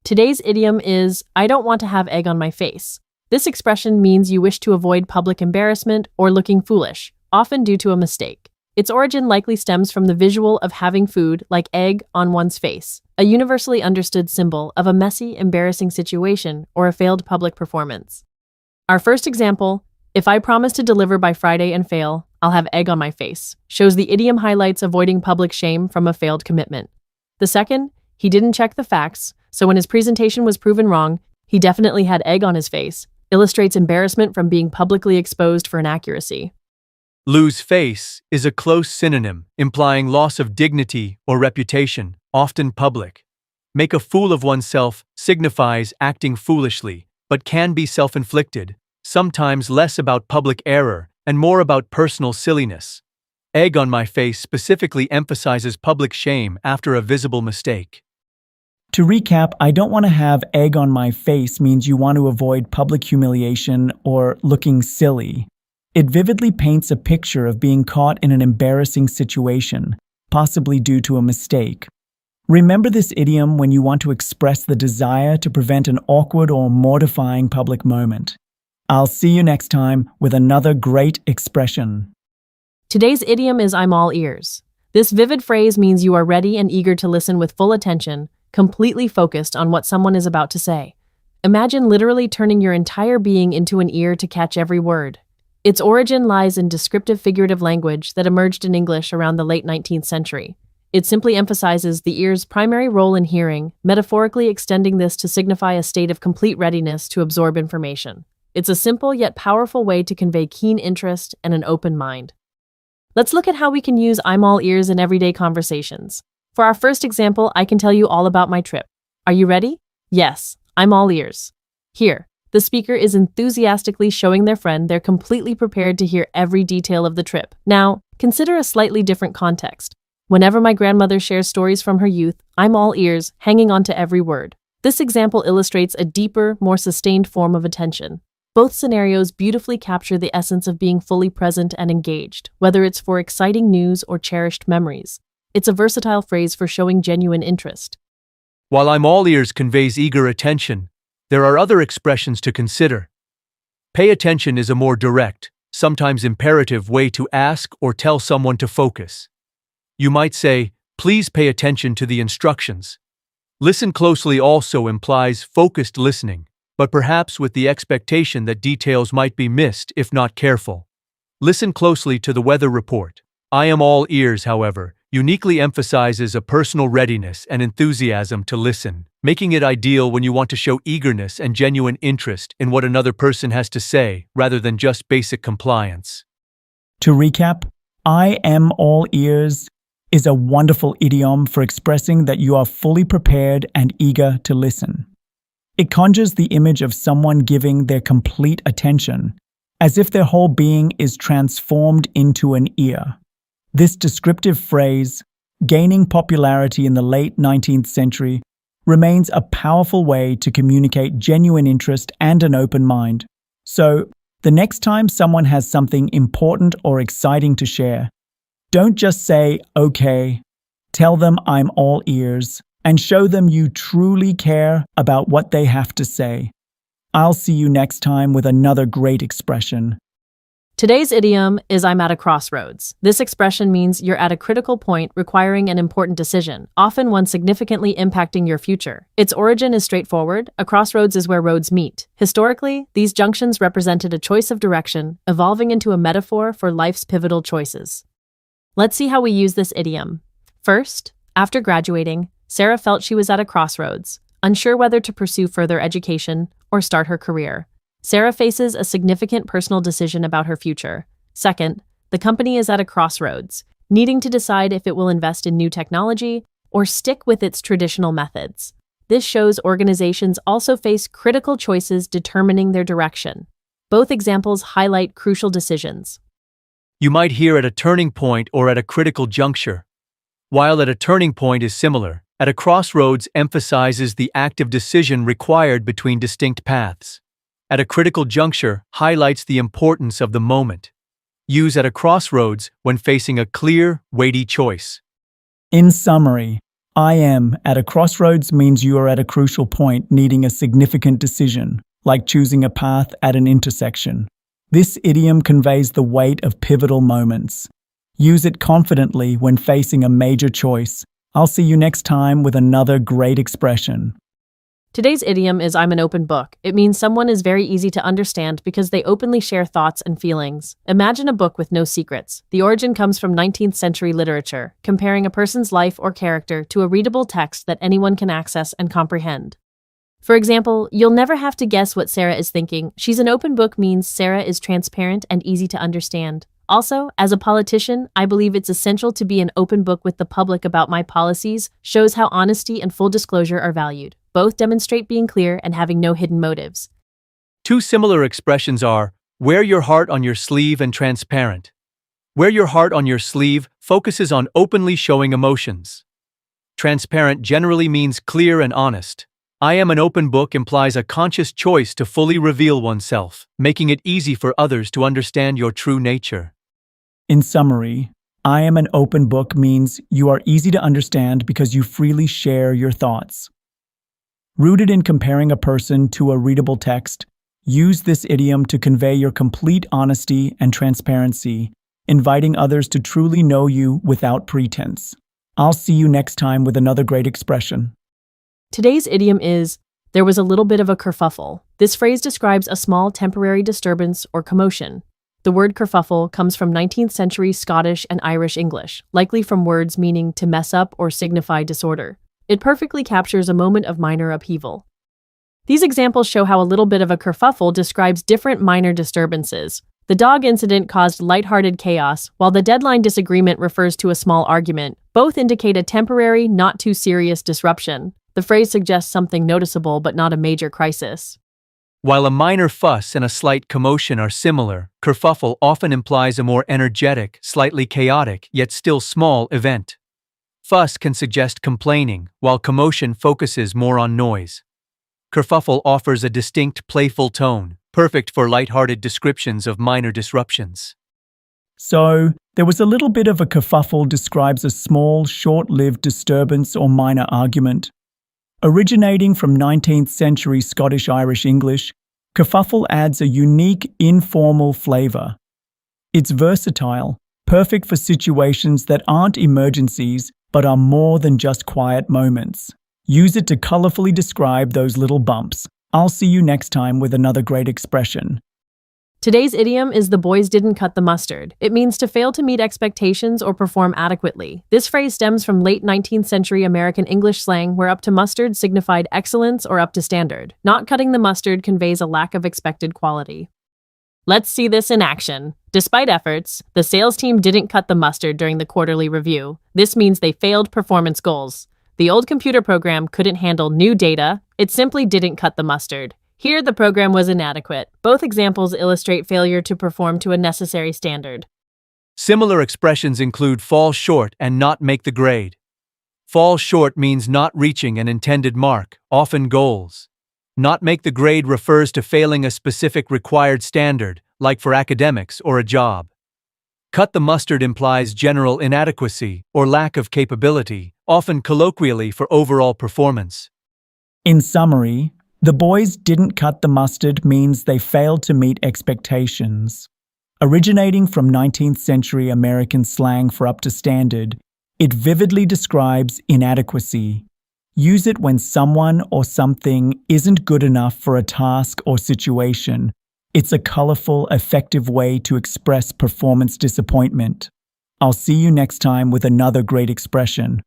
Today's idiom is, I don't want to have egg on my face. This expression means you wish to avoid public embarrassment or looking foolish, often due to a mistake. Its origin likely stems from the visual of having food, like egg, on one's face, a universally understood symbol of a messy, embarrassing situation or a failed public performance. Our first example, if I promise to deliver by Friday and fail, I'll have egg on my face, shows the idiom highlights avoiding public shame from a failed commitment. The second, he didn't check the facts, so when his presentation was proven wrong, he definitely had egg on his face, illustrates embarrassment from being publicly exposed for inaccuracy. Lose face is a close synonym, implying loss of dignity or reputation, often public. Make a fool of oneself signifies acting foolishly, but can be self-inflicted, sometimes less about public error and more about personal silliness. Egg on my face specifically emphasizes public shame after a visible mistake. To recap, I don't want to have egg on my face means you want to avoid public humiliation or looking silly. It vividly paints a picture of being caught in an embarrassing situation, possibly due to a mistake. Remember this idiom when you want to express the desire to prevent an awkward or mortifying public moment. I'll see you next time with another great expression. Today's idiom is I'm all ears. This vivid phrase means you are ready and eager to listen with full attention, completely focused on what someone is about to say. Imagine literally turning your entire being into an ear to catch every word. Its origin lies in descriptive figurative language that emerged in English around the late 19th century. It simply emphasizes the ear's primary role in hearing, metaphorically extending this to signify a state of complete readiness to absorb information. It's a simple yet powerful way to convey keen interest and an open mind. Let's look at how we can use I'm all ears in everyday conversations. For our first example, I can tell you all about my trip. Are you ready? Yes, I'm all ears. Here, the speaker is enthusiastically showing their friend they're completely prepared to hear every detail of the trip. Now, consider a slightly different context. Whenever my grandmother shares stories from her youth, I'm all ears, hanging on to every word. This example illustrates a deeper, more sustained form of attention. Both scenarios beautifully capture the essence of being fully present and engaged, whether it's for exciting news or cherished memories. It's a versatile phrase for showing genuine interest. While I'm all ears conveys eager attention, there are other expressions to consider. Pay attention is a more direct, sometimes imperative way to ask or tell someone to focus. You might say, please pay attention to the instructions. Listen closely also implies focused listening, but perhaps with the expectation that details might be missed if not careful. Listen closely to the weather report. I am all ears, however, uniquely emphasizes a personal readiness and enthusiasm to listen, making it ideal when you want to show eagerness and genuine interest in what another person has to say rather than just basic compliance. To recap, I am all ears is a wonderful idiom for expressing that you are fully prepared and eager to listen. It conjures the image of someone giving their complete attention, as if their whole being is transformed into an ear. This descriptive phrase, gaining popularity in the late 19th century, remains a powerful way to communicate genuine interest and an open mind. So, the next time someone has something important or exciting to share, don't just say, okay, tell them I'm all ears, and show them you truly care about what they have to say. I'll see you next time with another great expression. Today's idiom is I'm at a crossroads. This expression means you're at a critical point requiring an important decision, often one significantly impacting your future. Its origin is straightforward. A crossroads is where roads meet. Historically, these junctions represented a choice of direction, evolving into a metaphor for life's pivotal choices. Let's see how we use this idiom. First, after graduating, Sarah felt she was at a crossroads, unsure whether to pursue further education or start her career. Sarah faces a significant personal decision about her future. Second, the company is at a crossroads, needing to decide if it will invest in new technology or stick with its traditional methods. This shows organizations also face critical choices determining their direction. Both examples highlight crucial decisions. You might hear at a turning point or at a critical juncture. While at a turning point is similar, at a crossroads emphasizes the active decision required between distinct paths. At a critical juncture highlights the importance of the moment. Use at a crossroads when facing a clear, weighty choice. In summary, I am at a crossroads means you are at a crucial point needing a significant decision, like choosing a path at an intersection. This idiom conveys the weight of pivotal moments. Use it confidently when facing a major choice. I'll see you next time with another great expression. Today's idiom is I'm an open book. It means someone is very easy to understand because they openly share thoughts and feelings. Imagine a book with no secrets. The origin comes from 19th century literature, comparing a person's life or character to a readable text that anyone can access and comprehend. For example, you'll never have to guess what Sarah is thinking. She's an open book means Sarah is transparent and easy to understand. Also, as a politician, I believe it's essential to be an open book with the public about my policies, shows how honesty and full disclosure are valued. Both demonstrate being clear and having no hidden motives. Two similar expressions are, wear your heart on your sleeve and transparent. Wear your heart on your sleeve focuses on openly showing emotions. Transparent generally means clear and honest. I am an open book implies a conscious choice to fully reveal oneself, making it easy for others to understand your true nature. In summary, I am an open book means you are easy to understand because you freely share your thoughts. Rooted in comparing a person to a readable text, use this idiom to convey your complete honesty and transparency, inviting others to truly know you without pretense. I'll see you next time with another great expression. Today's idiom is, there was a little bit of a kerfuffle. This phrase describes a small temporary disturbance or commotion. The word kerfuffle comes from 19th century Scottish and Irish English, likely from words meaning to mess up or signify disorder. It perfectly captures a moment of minor upheaval. These examples show how a little bit of a kerfuffle describes different minor disturbances. The dog incident caused lighthearted chaos, while the deadline disagreement refers to a small argument. Both indicate a temporary, not too serious disruption. The phrase suggests something noticeable but not a major crisis. While a minor fuss and a slight commotion are similar, kerfuffle often implies a more energetic, slightly chaotic, yet still small event. Fuss can suggest complaining, while commotion focuses more on noise. Kerfuffle offers a distinct, playful tone, perfect for lighthearted descriptions of minor disruptions. So, there was a little bit of a kerfuffle describes a small, short-lived disturbance or minor argument. Originating from 19th century Scottish-Irish English, kerfuffle adds a unique, informal flavor. It's versatile, perfect for situations that aren't emergencies but are more than just quiet moments. Use it to colorfully describe those little bumps. I'll see you next time with another great expression. Today's idiom is the boys didn't cut the mustard. It means to fail to meet expectations or perform adequately. This phrase stems from late 19th century American English slang where up to mustard signified excellence or up to standard. Not cutting the mustard conveys a lack of expected quality. Let's see this in action. Despite efforts, the sales team didn't cut the mustard during the quarterly review. This means they failed performance goals. The old computer program couldn't handle new data. It simply didn't cut the mustard. Here, the program was inadequate. Both examples illustrate failure to perform to a necessary standard. Similar expressions include fall short and not make the grade. Fall short means not reaching an intended mark, often goals. Not make the grade refers to failing a specific required standard, like for academics or a job. Cut the mustard implies general inadequacy or lack of capability, often colloquially for overall performance. In summary, the boys didn't cut the mustard means they failed to meet expectations. Originating from 19th century American slang for up to standard, it vividly describes inadequacy. Use it when someone or something isn't good enough for a task or situation. It's a colorful, effective way to express performance disappointment. I'll see you next time with another great expression.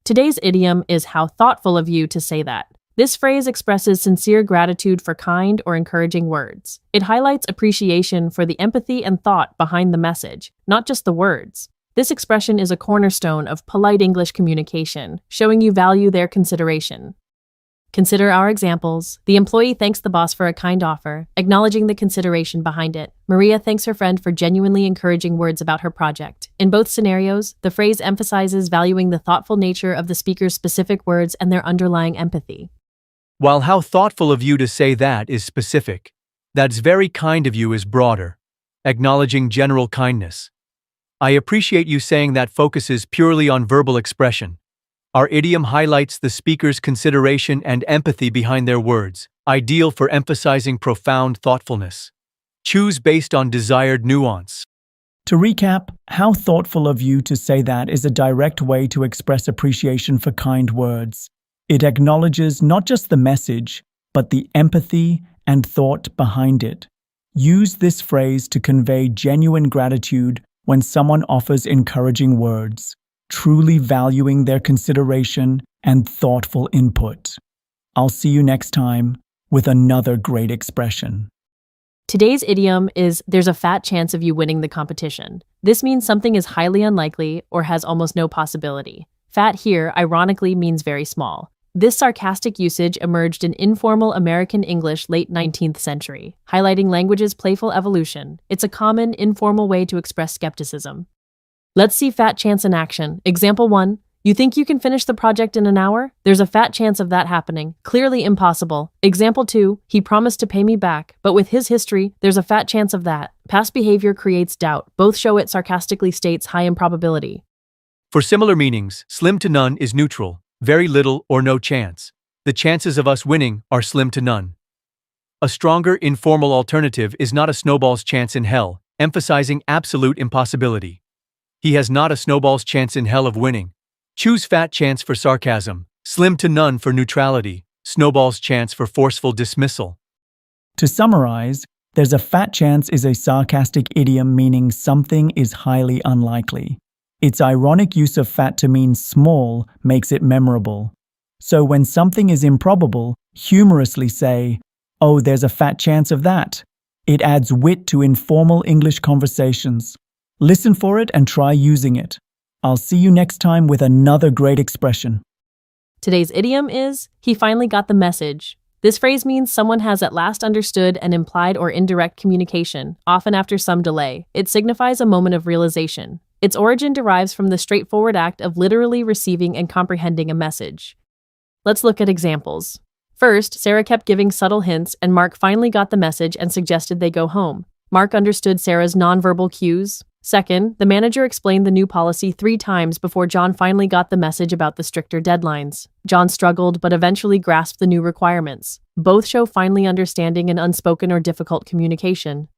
Today's idiom is how thoughtful of you to say that. This phrase expresses sincere gratitude for kind or encouraging words. It highlights appreciation for the empathy and thought behind the message, not just the words. This expression is a cornerstone of polite English communication, showing you value their consideration. Consider our examples. The employee thanks the boss for a kind offer, acknowledging the consideration behind it. Maria thanks her friend for genuinely encouraging words about her project. In both scenarios, the phrase emphasizes valuing the thoughtful nature of the speaker's specific words and their underlying empathy. While how thoughtful of you to say that is specific, that's very kind of you is broader, acknowledging general kindness. I appreciate you saying that focuses purely on verbal expression. Our idiom highlights the speaker's consideration and empathy behind their words, ideal for emphasizing profound thoughtfulness. Choose based on desired nuance. To recap, how thoughtful of you to say that is a direct way to express appreciation for kind words. It acknowledges not just the message, but the empathy and thought behind it. Use this phrase to convey genuine gratitude when someone offers encouraging words, truly valuing their consideration and thoughtful input. I'll see you next time with another great expression. Today's idiom is there's a fat chance of you winning the competition. This means something is highly unlikely or has almost no possibility. Fat here, ironically, means very small. This sarcastic usage emerged in informal American English late 19th century, highlighting language's playful evolution. It's a common, informal way to express skepticism. Let's see fat chance in action. Example 1. You think you can finish the project in an hour? There's a fat chance of that happening. Clearly impossible. Example 2. He promised to pay me back, but with his history, there's a fat chance of that. Past behavior creates doubt. Both show it sarcastically states high improbability. For similar meanings, slim to none is neutral, very little or no chance. The chances of us winning are slim to none. A stronger, informal alternative is not a snowball's chance in hell, emphasizing absolute impossibility. He has not a snowball's chance in hell of winning. Choose fat chance for sarcasm, slim to none for neutrality, snowball's chance for forceful dismissal. To summarize, there's a fat chance is a sarcastic idiom meaning something is highly unlikely. Its ironic use of fat to mean small makes it memorable. So when something is improbable, humorously say, "Oh, there's a fat chance of that." It adds wit to informal English conversations. Listen for it and try using it. I'll see you next time with another great expression. Today's idiom is, he finally got the message. This phrase means someone has at last understood an implied or indirect communication, often after some delay. It signifies a moment of realization. Its origin derives from the straightforward act of literally receiving and comprehending a message. Let's look at examples. First, Sarah kept giving subtle hints, and Mark finally got the message and suggested they go home. Mark understood Sarah's nonverbal cues. Second, the manager explained the new policy 3 times before John finally got the message about the stricter deadlines. John struggled but eventually grasped the new requirements. Both show finally understanding an unspoken or difficult communication.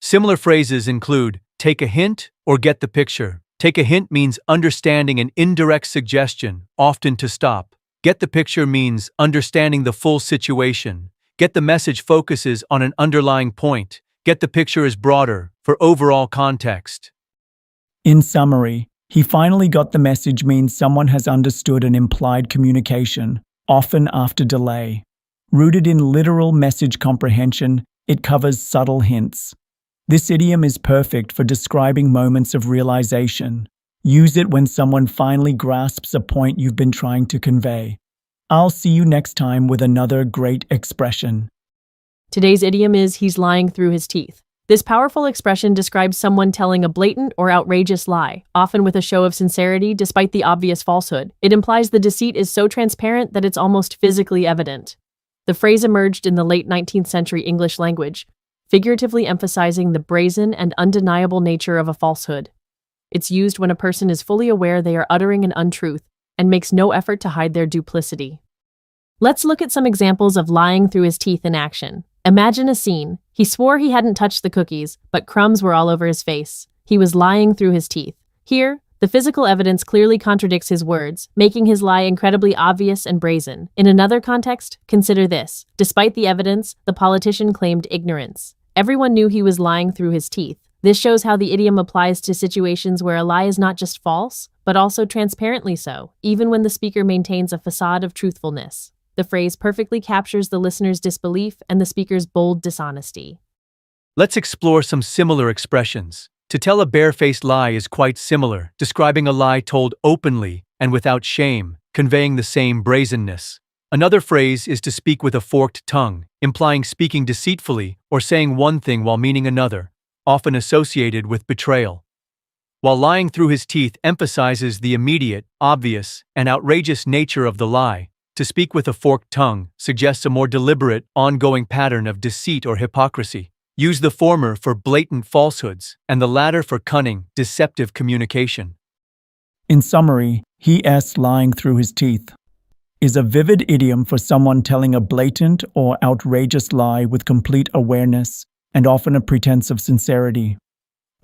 Similar phrases include take a hint or get the picture. Take a hint means understanding an indirect suggestion, often to stop. Get the picture means understanding the full situation. Get the message focuses on an underlying point. Get the picture is broader, for overall context. In summary, he finally got the message means someone has understood an implied communication, often after delay. Rooted in literal message comprehension, it covers subtle hints. This idiom is perfect for describing moments of realization. Use it when someone finally grasps a point you've been trying to convey. I'll see you next time with another great expression. Today's idiom is, he's lying through his teeth. This powerful expression describes someone telling a blatant or outrageous lie, often with a show of sincerity despite the obvious falsehood. It implies the deceit is so transparent that it's almost physically evident. The phrase emerged in the late 19th century English language, figuratively emphasizing the brazen and undeniable nature of a falsehood. It's used when a person is fully aware they are uttering an untruth and makes no effort to hide their duplicity. Let's look at some examples of lying through his teeth in action. Imagine a scene. He swore he hadn't touched the cookies, but crumbs were all over his face. He was lying through his teeth. Here, the physical evidence clearly contradicts his words, making his lie incredibly obvious and brazen. In another context, consider this. Despite the evidence, the politician claimed ignorance. Everyone knew he was lying through his teeth. This shows how the idiom applies to situations where a lie is not just false, but also transparently so, even when the speaker maintains a facade of truthfulness. The phrase perfectly captures the listener's disbelief and the speaker's bold dishonesty. Let's explore some similar expressions. To tell a barefaced lie is quite similar, describing a lie told openly and without shame, conveying the same brazenness. Another phrase is to speak with a forked tongue, implying speaking deceitfully or saying one thing while meaning another, often associated with betrayal. While lying through his teeth emphasizes the immediate, obvious, and outrageous nature of the lie, to speak with a forked tongue suggests a more deliberate, ongoing pattern of deceit or hypocrisy. Use the former for blatant falsehoods and the latter for cunning, deceptive communication. In summary, He's lying through his teeth, is a vivid idiom for someone telling a blatant or outrageous lie with complete awareness and often a pretense of sincerity.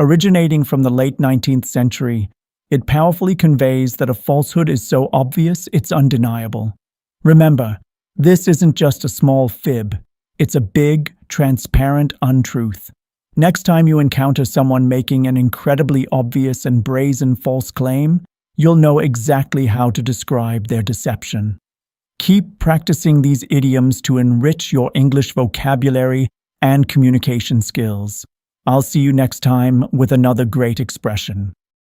Originating from the late 19th century, it powerfully conveys that a falsehood is so obvious it's undeniable. Remember, this isn't just a small fib, it's a big, transparent untruth. Next time you encounter someone making an incredibly obvious and brazen false claim, you'll know exactly how to describe their deception. Keep practicing these idioms to enrich your English vocabulary and communication skills. I'll see you next time with another great expression.